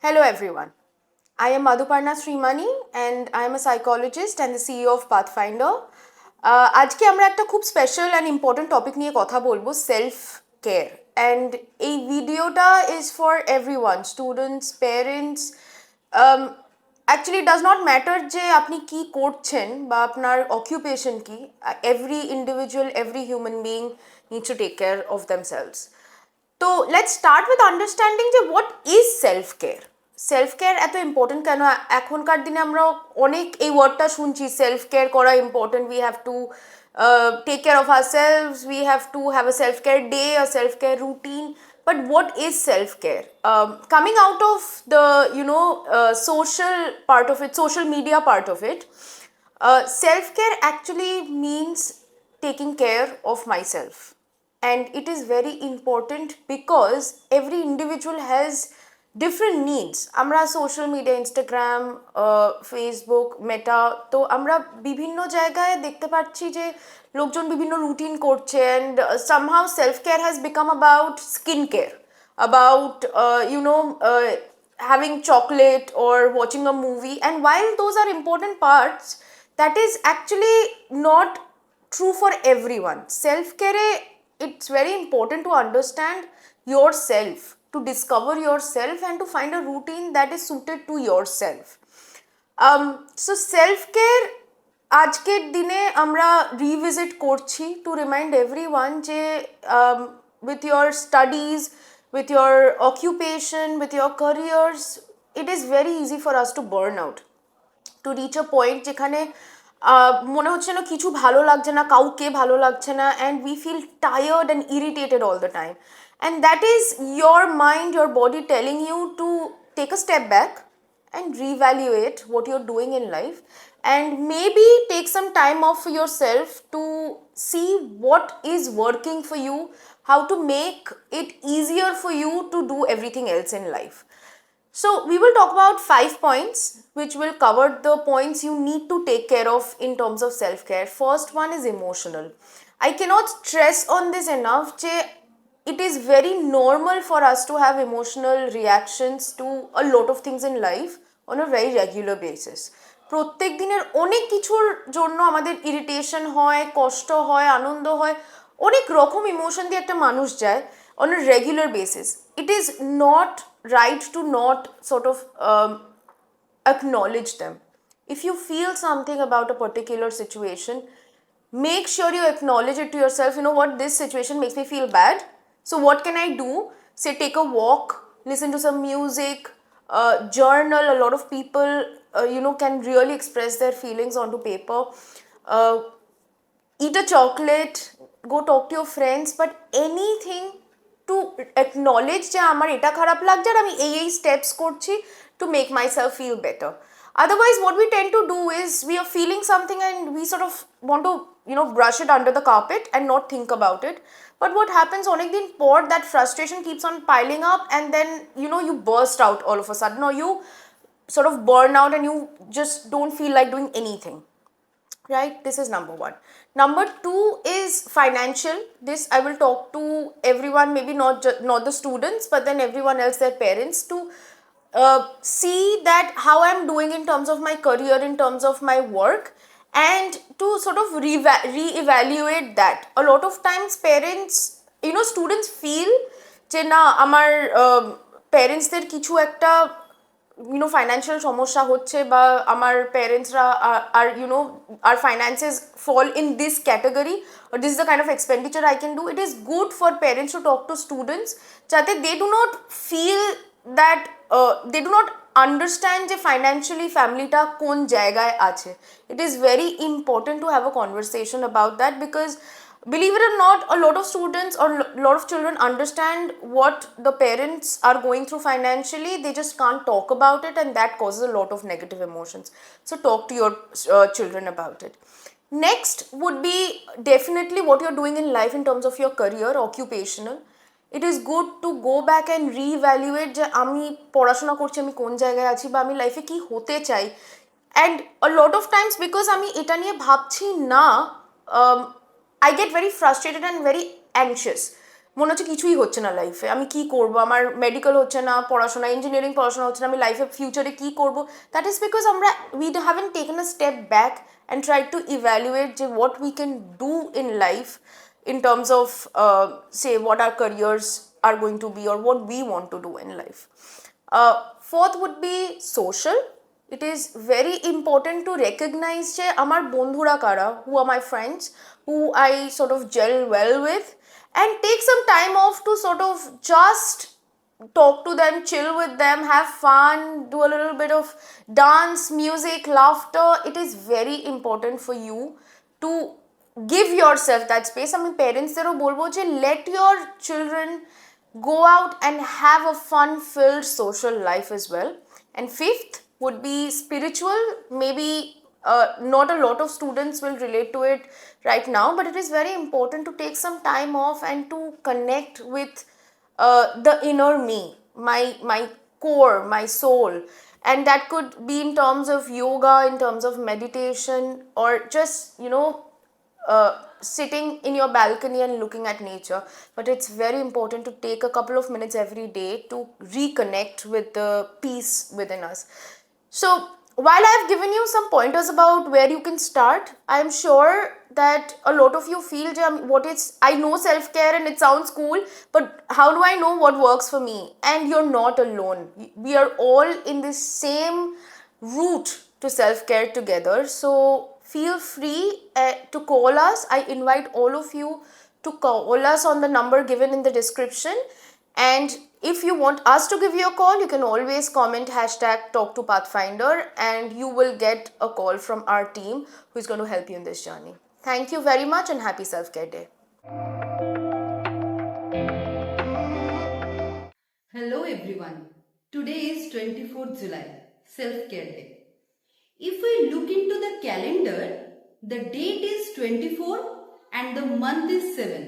Hello everyone. I am Madhuparna Srimani and I am a psychologist and the CEO of Pathfinder. আজকে আমরা একটা খুব special and important topic নিয়ে কথা বলবো সেলফ কেয়ার অ্যান্ড এই ভিডিওটা is for everyone students parents actually does not matter যে আপনি কি করছেন বা আপনার অকুপেশন কি every individual every human being needs to take care of themselves তো লেটস স্টার্ট উইথ আন্ডারস্ট্যান্ডিং যে what is self care self care এত ইম্পর্টেন্ট কেন এখনকার দিনে আমরা অনেক এই ওয়ার্ডটা শুনছি সেলফ কেয়ার করা important we have to take care of ourselves we have to have a self care day a self care routine but what is self-care coming out of the social part of it social media part of it self-care actually means taking care of myself and it is very important because every individual has different needs আমরা social media Instagram Facebook Meta তো আমরা বিভিন্ন জায়গায় দেখতে পাচ্ছি যে লোকজন বিভিন্ন রুটিন করছে and somehow self care has become about skin care about having chocolate or watching a movie, and while those are important parts, that is actually not true for everyone. Self care, it's very important to understand yourself, to discover yourself and to find a routine that is suited to yourself. So self care আজকের দিনে আমরা revisit করছি two remind everyone যে with your studies, with your occupation, with your careers, it is very easy for us to burn out, to reach a point যেখানে মনে হচ্ছে না কিছু ভালো লাগছে না কাউকে ভালো লাগছে না and we feel tired and irritated all the time, and that is your mind, your body telling you to take a step back and reevaluate what you're doing in life and maybe take some time off for yourself to see what is working for you, how to make it easier for you to do everything else in life. So we will talk about 5 points which will cover the points you need to take care of in terms of self-care. First one is emotional. I cannot stress on this enough যে it is very normal for us to have emotional reactions to a lot of things in life on a very regular basis. প্রত্যেক দিনের অনেক কিছুর জন্য আমাদের irritation হয়, কষ্ট হয়, আনন্দ হয়, অনেক রকম ইমোশন দিয়ে একটা মানুষ যায় on a regular basis. It is not right to not sort of acknowledge them. If you feel something about a particular situation, make sure you acknowledge it to yourself. You know what, this situation makes me feel bad. So what can I do? Say take a walk, listen to some music, journal. A lot of people can really express their feelings onto paper. Eat a chocolate, go talk to your friends, but anything to acknowledge যে আমার এটা খারাপ লাগছে আর আমি এই steps করছি to make myself feel better. Otherwise what we tend to do is we are feeling something and we sort of want to brush it under the carpet and not think about it. But what happens অনেক দিন পর that frustration keeps on piling up and then you burst out all of a sudden, or you sort of burn out and you just don't feel like doing anything. Right, this is number one. Number two is financial. This I will talk to everyone, maybe not the students but then everyone else, their parents, to see that how I'm doing in terms of my career, in terms of my work, and to sort of re-evaluate that. A lot of times parents, students feel যে না আমার প্যারেন্টসদের কিছু একটা financial সমস্যা হচ্ছে বা আমার প্যারেন্টসরা আর আর finances fall in this category or this is the kind of expenditure I can do. It is good for parents to talk to students যাতে they do not feel that they do not understand যে financially ফ্যামিলিটা কোন জায়গায় আছে. It is very important to have a conversation about that because believe it or not, a lot of students or a lot of children understand what the parents are going through financially. They just can't talk about it and that causes a lot of negative emotions. So talk to your children about it. Next would be definitely what you're doing in life in terms of your career, occupational. It is good to go back and re-evaluate যে আমি পড়াশোনা করছি, আমি কোন জায়গায় আছি বা আমি লাইফে কি হতে চাই. And a lot of times because আমি এটা নিয়ে ভাবছি না, I get very frustrated and very anxious. মনে হচ্ছে কিছুই হচ্ছে না লাইফে, আমি কি করব, আমার মেডিকেল হচ্ছে না, পড়াশোনা ইঞ্জিনিয়ারিং পড়াশোনা হচ্ছে না, আমি লাইফে ফিউচারে কি করব, দ্যাট ইজ বিকজ আমরা we haven't taken a step back and try to evaluate যে what we can do in life in terms of say what our careers are going to be or what we want to do in life. Fourth would be social. It is very important to recognize যে আমার বন্ধুরা কারা, who are my friends, who I sort of gel well with, and take some time off to sort of just talk to them, chill with them, have fun, do a little bit of dance, music, laughter. It is very important for you to give yourself that space. আমি প্যারেন্টসদেরও বলবো যে let your children go out and have a fun filled social life as well. And fifth would be spiritual. Maybe not a lot of students will relate to it right now, but it is very important to take some time off and to connect with the inner me, my core, my soul. And that could be in terms of yoga, in terms of meditation, or just sitting in your balcony and looking at nature. But it's very important to take a couple of minutes every day to reconnect with the peace within us. So while I've given you some pointers about where you can start, I'm sure that a lot of you feel what is, I know self-care and it sounds cool, but how do I know what works for me? And you're not alone. We are all in this same route to self-care together. So feel free to call us. I invite all of you to call us on the number given in the description. And if you want us to give you a call, you can always comment hashtag talk to Pathfinder and you will get a call from our team who is going to help you in this journey. Thank you very much and happy self-care day. Hello everyone. Today is 24th July, Self-Care Day. If we look into the calendar, the date is 24 and the month is 7.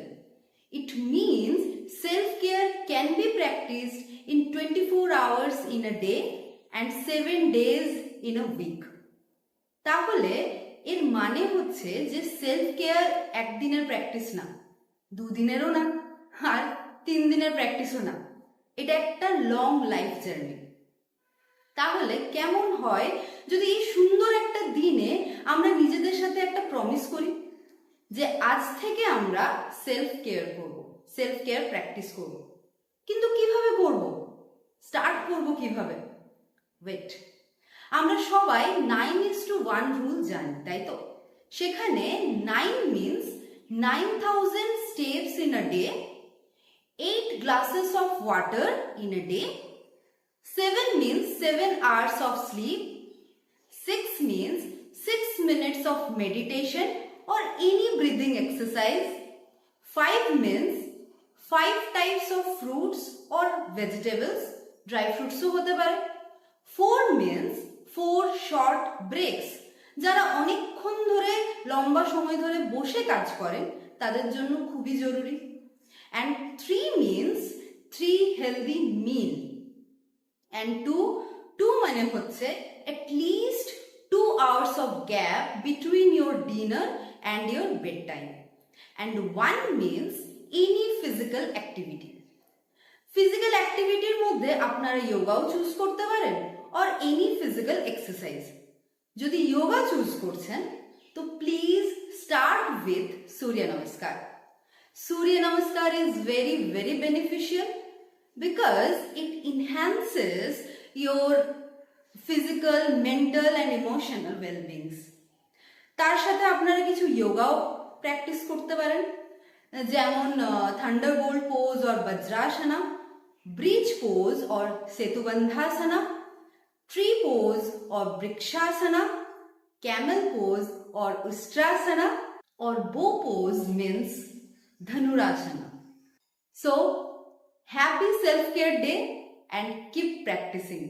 It means self-care can be practiced in 24 hours in a day and 7 days in a week. তাহলে এর মানে হচ্ছে যে self care একদিনের practice না, দুদিনেরও না, আর 3 দিনের প্র্যাকটিসও না। এটা একটা লং লাইফ জার্নি। তাহলে কেমন হয় যদি এই সুন্দর একটা দিনে আমরা নিজেদের সাথে একটা প্রমিস করি যে আজ থেকে আমরা সেলফ কেয়ার করব, সেলফ কেয়ার প্র্যাকটিস করব। কিন্তু কিভাবে করব, স্টার্ট করব কিভাবে? ওয়েট, আমরা সবাই 9:1 রুল জানি, তাই তো? সেখানে 9 means 9000 steps in a day, 8 glasses of water in a day, 7 means 7 hours of sleep, 6 means 6 minutes of meditation or any breathing exercise, 5 means 5 types of fruits or vegetables, dry fruits হতে পারে, 4 means 4 short breaks, যারা অনেকক্ষণ ধরে লম্বা সময় ধরে বসে কাজ করেন তাদের জন্য খুবই জরুরি, and 3 means 3 healthy meal, and 2 মানে হচ্ছে at least 2 hours of gap between your dinner and your bedtime, and 1 means any physical activity. Physical অ্যাক্টিভিটির মধ্যে আপনারা যোগাও চুজ করতে পারেন or any physical exercise. যদি যোগা চুজ করছেন তো প্লিজ স্টার্ট উইথ সূর্য নমস্কার. Surya Namaskar is very, very beneficial because it enhances your physical, mental and emotional well-beings. তার সাথে আপনারা কিছু যোগাও প্র্যাকটিস করতে পারেন, যেমন thunderbolt pose or Vajrasana, bridge pose or Setubandhasana, tree pose or Vrikshasana, camel pose or ustrasana, or bow pose means Dhanurasana. So, happy self-care day and keep practicing.